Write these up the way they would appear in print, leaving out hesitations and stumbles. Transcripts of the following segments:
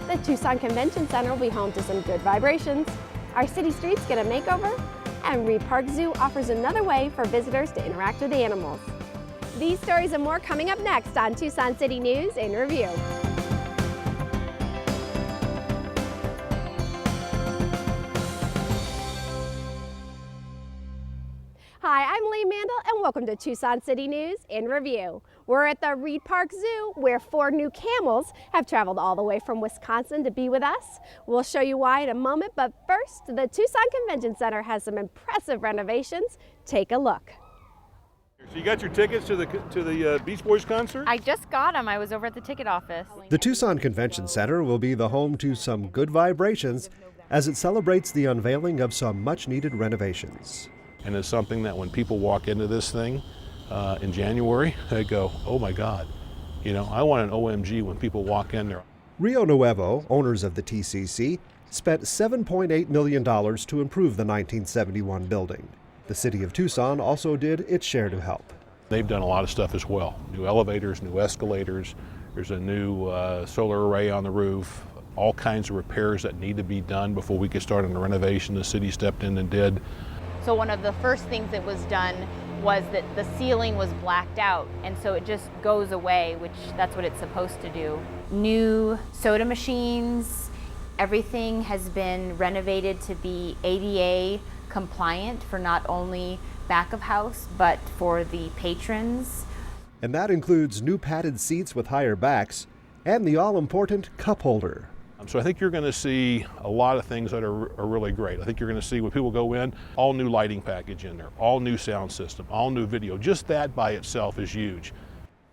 The Tucson Convention Center will be home to some good vibrations. Our city streets get a makeover, and Reid Park Zoo offers another way for visitors to interact with the animals. These stories and more coming up next on Tucson City News in Review. Hi, I'm Lee Mandel, and welcome to Tucson City News in Review. We're at the Reid Park Zoo, where 4 new camels have traveled all the way from Wisconsin to be with us. We'll show you why in a moment, but first, the Tucson Convention Center has some impressive renovations. Take a look. So you got your tickets to the Beach Boys concert? I just got them. I was over at the ticket office. The Tucson Convention Center will be the home to some good vibrations as it celebrates the unveiling of some much-needed renovations. And it's something that when people walk into this thing in January, they go, oh my God, you know, I want an OMG when people walk in there. Rio Nuevo, owners of the TCC, spent $7.8 million to improve the 1971 building. The city of Tucson also did its share to help. They've done a lot of stuff as well. New elevators, new escalators, there's a new solar array on the roof, all kinds of repairs that need to be done before we could start on the renovation. The city stepped in and did. So one of the first things that was done was that the ceiling was blacked out, and so it just goes away, which that's what it's supposed to do. New soda machines, everything has been renovated to be ADA compliant for not only back of house, but for the patrons. And that includes new padded seats with higher backs and the all-important cup holder. So I think you're going to see a lot of things that are really great. I think you're going to see when people go in, all new lighting package in there, all new sound system, all new video. Just that by itself is huge.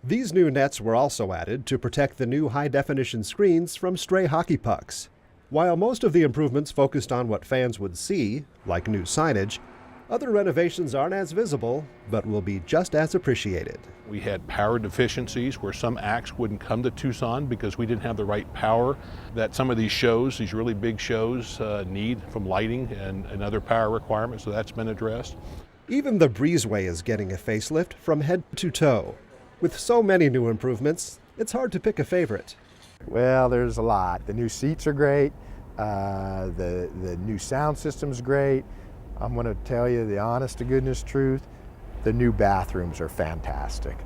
These new nets were also added to protect the new high-definition screens from stray hockey pucks. While most of the improvements focused on what fans would see, like new signage, other renovations aren't as visible, but will be just as appreciated. We had power deficiencies where some acts wouldn't come to Tucson because we didn't have the right power that some of these shows, these really big shows, need from lighting and other power requirements, so that's been addressed. Even the breezeway is getting a facelift from head to toe. With so many new improvements, it's hard to pick a favorite. Well, there's a lot. The new seats are great, the new sound system's great. I'm going to tell you the honest to goodness truth, the new bathrooms are fantastic.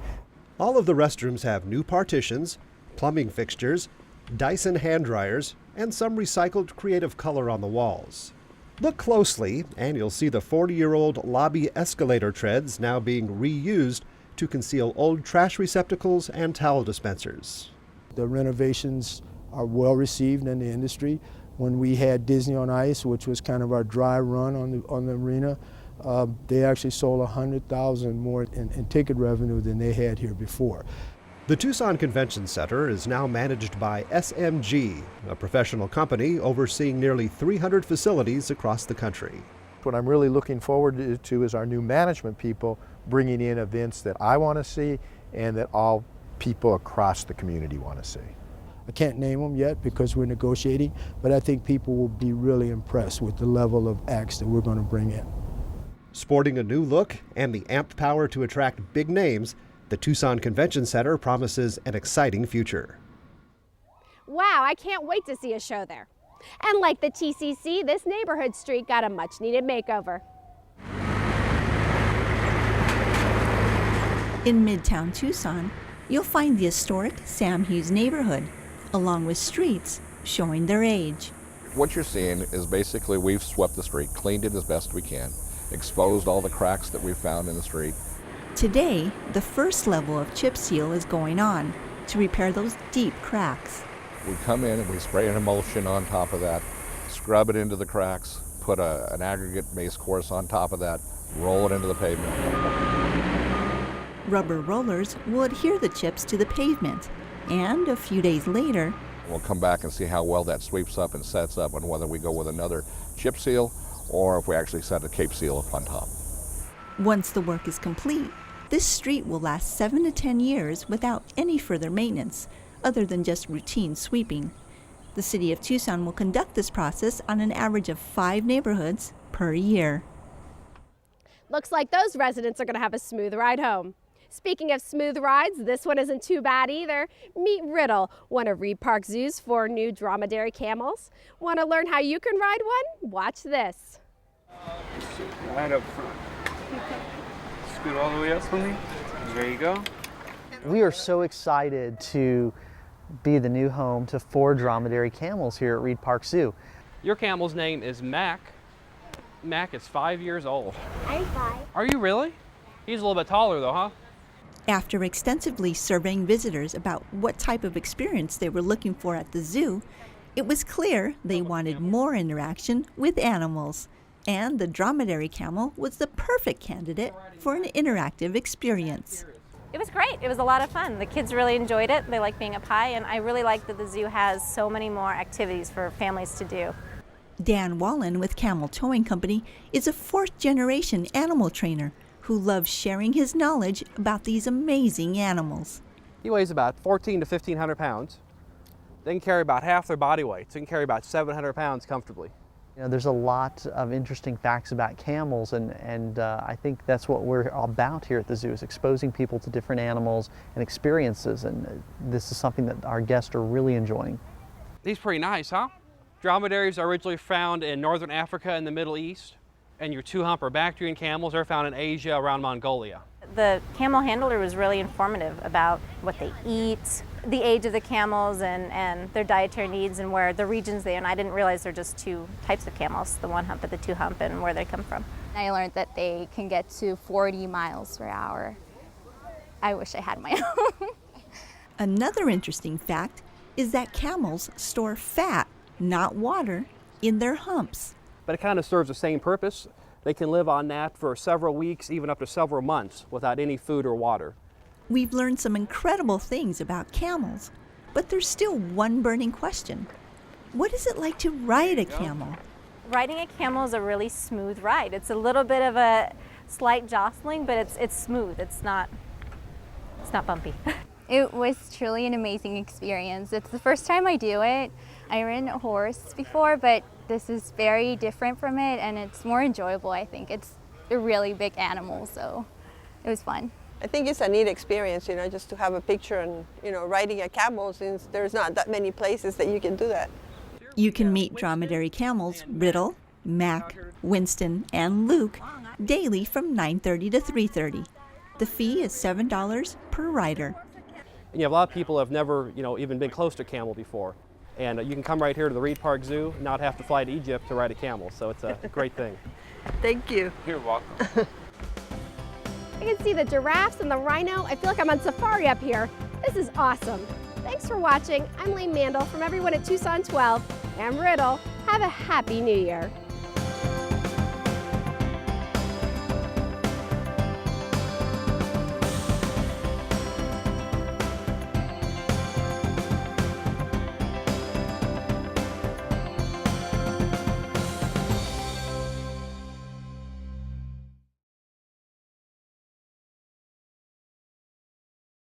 All of the restrooms have new partitions, plumbing fixtures, Dyson hand dryers, and some recycled creative color on the walls. Look closely and you'll see the 40-year-old lobby escalator treads now being reused to conceal old trash receptacles and towel dispensers. The renovations are well received in the industry. When we had Disney on Ice, which was kind of our dry run on the arena, they actually sold 100,000 more in ticket revenue than they had here before. The Tucson Convention Center is now managed by SMG, a professional company overseeing nearly 300 facilities across the country. What I'm really looking forward to is our new management people bringing in events that I want to see and that all people across the community want to see. I can't name them yet because we're negotiating, but I think people will be really impressed with the level of acts that we're going to bring in. Sporting a new look and the amped power to attract big names, the Tucson Convention Center promises an exciting future. Wow, I can't wait to see a show there. And like the TCC, this neighborhood street got a much-needed makeover. In Midtown Tucson, you'll find the historic Sam Hughes neighborhood, along with streets showing their age. What you're seeing is basically we've swept the street, cleaned it as best we can, exposed all the cracks that we've found in the street. Today, the first level of chip seal is going on to repair those deep cracks. We come in and we spray an emulsion on top of that, scrub it into the cracks, put an aggregate base course on top of that, roll it into the pavement. Rubber rollers will adhere the chips to the pavement, and a few days later, we'll come back and see how well that sweeps up and sets up and whether we go with another chip seal or if we actually set a cape seal up on top. Once the work is complete, this street will last 7 to 10 years without any further maintenance, other than just routine sweeping. The City of Tucson will conduct this process on an average of 5 neighborhoods per year. Looks like those residents are going to have a smooth ride home. Speaking of smooth rides, this one isn't too bad either. Meet Riddle, one of Reid Park Zoo's 4 new dromedary camels. Want to learn how you can ride one? Watch this. Right up front. Scoot all the way up for me. There you go. We are so excited to be the new home to 4 dromedary camels here at Reid Park Zoo. Your camel's name is Mac. Mac is 5 years old. I'm 5. Are you really? He's a little bit taller though, huh? After extensively surveying visitors about what type of experience they were looking for at the zoo, it was clear they wanted more interaction with animals. And the dromedary camel was the perfect candidate for an interactive experience. It was great. It was a lot of fun. The kids really enjoyed it. They like being up high, and I really like that the zoo has so many more activities for families to do. Dan Wallen with Camel Towing Company is a 4th-generation animal trainer who loves sharing his knowledge about these amazing animals. He weighs about 1,400 to 1,500 pounds. They can carry about half their body weight, so they can carry about 700 pounds comfortably. You know, there's a lot of interesting facts about camels, and I think that's what we're about here at the zoo, is exposing people to different animals and experiences, and this is something that our guests are really enjoying. He's pretty nice, huh? Dromedaries are originally found in northern Africa and the Middle East, and your 2-hump or Bactrian camels are found in Asia around Mongolia. The camel handler was really informative about what they eat, the age of the camels, and their dietary needs, and where the regions they are. And I didn't realize there are just 2 types of camels, the 1-hump and the 2-hump, and where they come from. I learned that they can get to 40 miles per hour. I wish I had my own. Another interesting fact is that camels store fat, not water, in their humps. But it kind of serves the same purpose. They can live on that for several weeks, even up to several months, without any food or water. We've learned some incredible things about camels, but there's still one burning question. What is it like to ride a camel? Riding a camel is a really smooth ride. It's a little bit of a slight jostling, but it's smooth. It's not bumpy. It was truly an amazing experience. It's the first time I do it. I ridden a horse before, but this is very different from it, and it's more enjoyable, I think. It's a really big animal, so it was fun. I think it's a neat experience, you know, just to have a picture and, you know, riding a camel, since there's not that many places that you can do that. You can meet dromedary camels Riddle, Mac, Winston, and Luke daily from 9:30 to 3:30. The fee is $7 per rider. And you have a lot of people who have never, even been close to a camel before. And you can come right here to the Reid Park Zoo and not have to fly to Egypt to ride a camel. So it's a great thing. Thank you. You're welcome. I can see the giraffes and the rhino. I feel like I'm on safari up here. This is awesome. Thanks for watching. I'm Reid Mandel from everyone at Tucson 12 and Riddle. Have a happy new year.